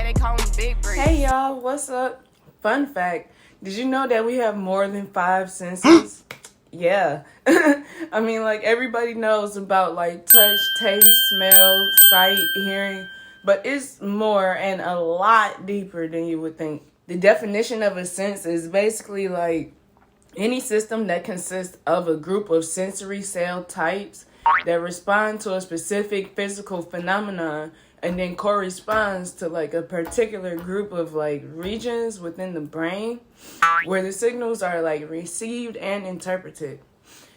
they call them big breeds. Hey y'all, what's up? Fun fact, did you know that we have more than 5 senses? Yeah. I mean, like, everybody knows about, like, touch, taste, smell, sight, hearing, but it's more and a lot deeper than you would think. The definition of a sense is basically, like, any system that consists of a group of sensory cell types that respond to a specific physical phenomenon and then corresponds to like a particular group of like regions within the brain where the signals are like received and interpreted.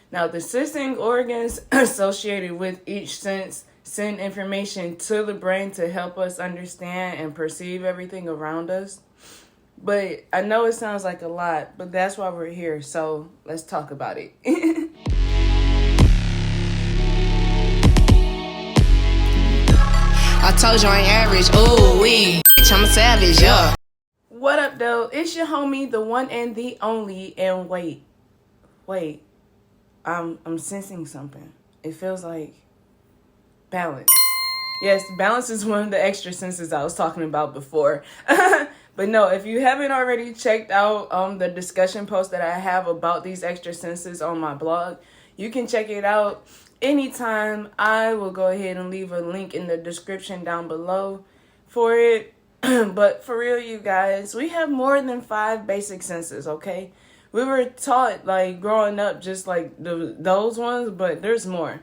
Now, the sensing organs associated with each sense send information to the brain to help us understand and perceive everything around us. But I know it sounds like a lot, but that's why we're here. So let's talk about it. I told you I ain't average. Ooh, bitch, I'm a savage, yeah. What up, though? It's your homie, the one and the only. And wait, I'm sensing something. It feels like balance. Yes, balance is one of the extra senses I was talking about before. But no, if you haven't already checked out the discussion post that I have about these extra senses on my blog, you can check it out anytime. I will go ahead and leave a link in the description down below for it. But for real, you guys, we have more than 5 basic senses, okay? We were taught, like, growing up just like those ones, but there's more.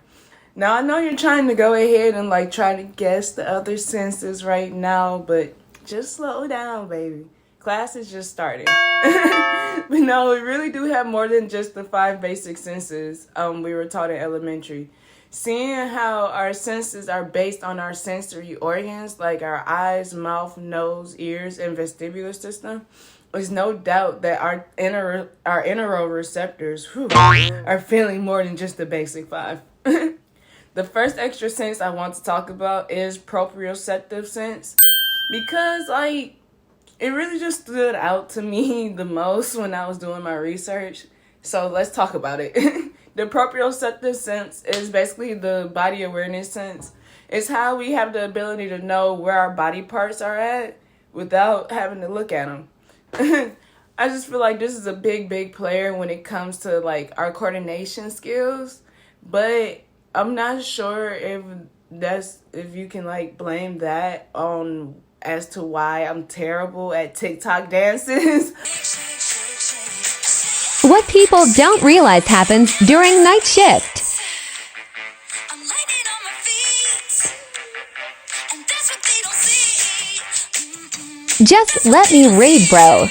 Now, I know you're trying to go ahead and, like, try to guess the other senses right now, but just slow down, baby. Class is just starting. But no, we really do have more than just the 5 basic senses we were taught in elementary. Seeing how our senses are based on our sensory organs, like our eyes, mouth, nose, ears, and vestibular system, there's no doubt that our receptors are feeling more than just the basic 5. The first extra sense I want to talk about is proprioceptive sense, because like it really just stood out to me the most when I was doing my research. So let's talk about it. The proprioceptive sense is basically the body awareness sense. It's how we have the ability to know where our body parts are at without having to look at them. I just feel like this is a big player when it comes to like our coordination skills, but I'm not sure if you can like blame that on as to why I'm terrible at TikTok dances. What people don't realize happens during night shift. Just let me read, bro.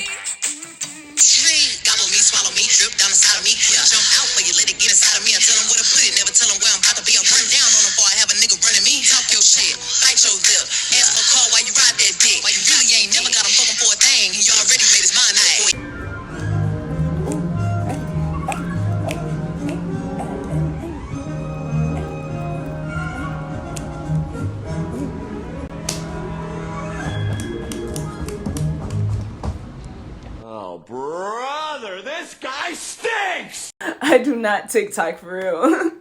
Brother, this guy stinks! I do not TikTok for real.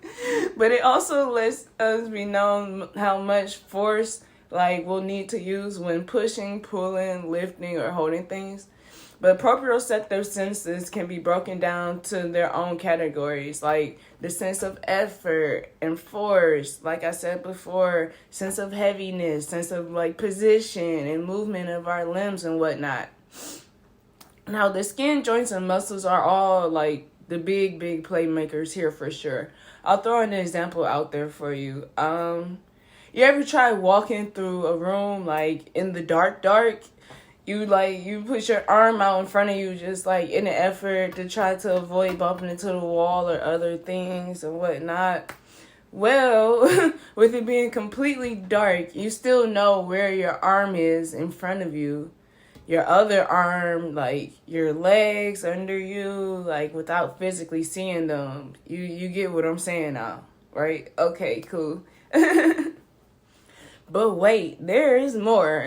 But it also lets us be known how much force like we'll need to use when pushing, pulling, lifting, or holding things. But proprioceptive senses can be broken down to their own categories, like the sense of effort and force, like I said before, sense of heaviness, sense of like position and movement of our limbs and whatnot. Now, the skin, joints, and muscles are all, like, the big playmakers here for sure. I'll throw an example out there for you. You ever try walking through a room, like, in the dark? You put your arm out in front of you just, like, in an effort to try to avoid bumping into the wall or other things and whatnot. Well, with it being completely dark, you still know where your arm is in front of you. Your other arm, like your legs under you, like without physically seeing them. You get what I'm saying now, right? Okay, cool. But wait, there is more.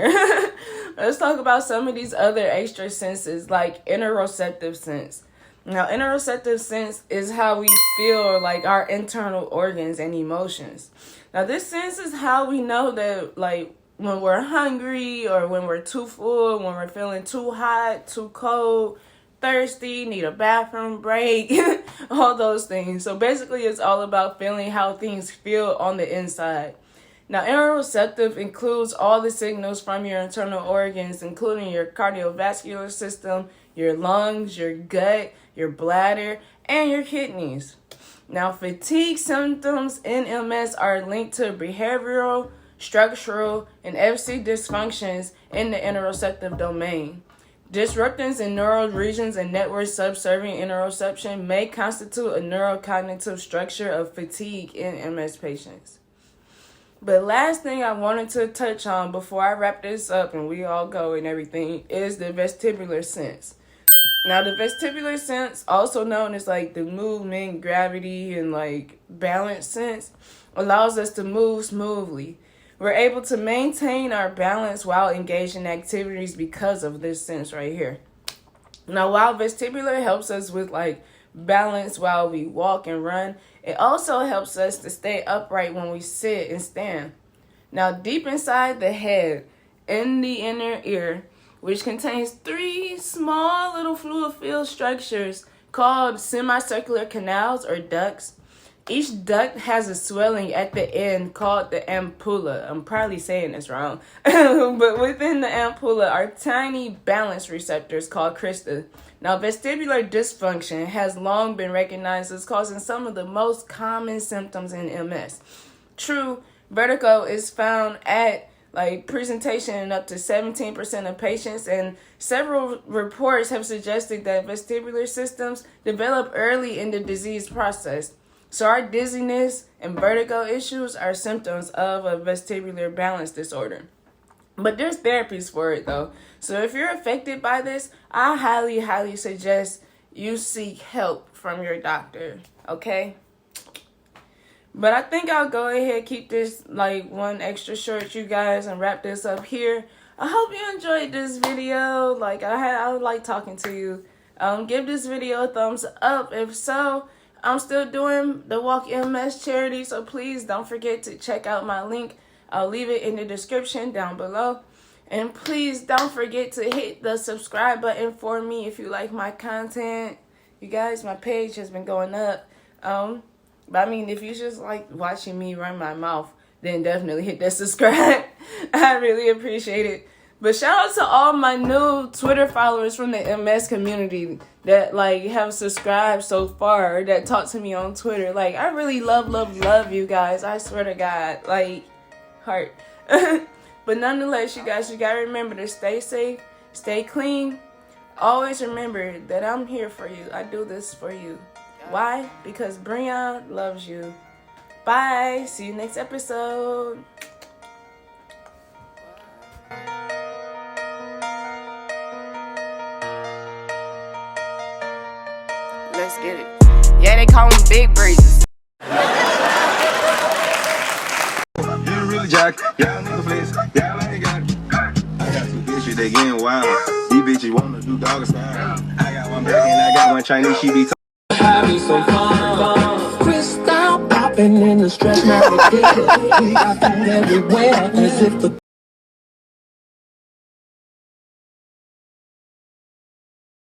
Let's talk about some of these other extra senses, like interoceptive sense. Now, interoceptive sense is how we feel like our internal organs and emotions. Now, this sense is how we know that, like, when we're hungry or when we're too full, when we're feeling too hot, too cold, thirsty, need a bathroom break, all those things. So basically it's all about feeling how things feel on the inside. Now, interoceptive includes all the signals from your internal organs, including your cardiovascular system, your lungs, your gut, your bladder, and your kidneys. Now, fatigue symptoms in MS are linked to behavioral, structural, and FC dysfunctions in the interoceptive domain. Disruptions in neural regions and networks subserving interoception may constitute a neurocognitive structure of fatigue in MS patients. But last thing I wanted to touch on before I wrap this up and we all go and everything is the vestibular sense. Now, the vestibular sense, also known as like the movement, gravity, and like balance sense, allows us to move smoothly. We're able to maintain our balance while engaging in activities because of this sense right here. Now, while vestibular helps us with like balance while we walk and run, it also helps us to stay upright when we sit and stand. Now, deep inside the head, in the inner ear, which contains 3 small little fluid-filled structures called semicircular canals or ducts. Each duct has a swelling at the end called the ampulla. I'm probably saying this wrong. But within the ampulla are tiny balance receptors called crista. Now, vestibular dysfunction has long been recognized as causing some of the most common symptoms in MS. True, vertigo is found at like presentation in up to 17% of patients, and several reports have suggested that vestibular systems develop early in the disease process. So our dizziness and vertigo issues are symptoms of a vestibular balance disorder. But there's therapies for it though. So if you're affected by this, I highly suggest you seek help from your doctor, okay? But I think I'll go ahead and keep this like one extra short, you guys, and wrap this up here. I hope you enjoyed this video. Like I like talking to you. Give this video a thumbs up if so. I'm still doing the Walk MS charity, so please don't forget to check out my link. I'll leave it in the description down below. And please don't forget to hit the subscribe button for me if you like my content. You guys, my page has been going up. But I mean, if you just like watching me run my mouth, then definitely hit that subscribe. I really appreciate it. But shout out to all my new Twitter followers from the MS community that like have subscribed so far, that talk to me on Twitter. Like, I really love you guys. I swear to God, like, heart. But nonetheless, you guys, you gotta remember to stay safe, stay clean. Always remember that I'm here for you. I do this for you. Why? Because Brian loves you. Bye. See you next episode. Let's get it. Yeah, they call them big breezes. You really jack, y'all nigga flex, y'all ain't got it. I got 2 bitches, they getting wild. These bitches wanna do dog style. I got one black and I got one Chinese, she be having some fun. Crystal popping in the stretch, now we get it. We got them everywhere, as if the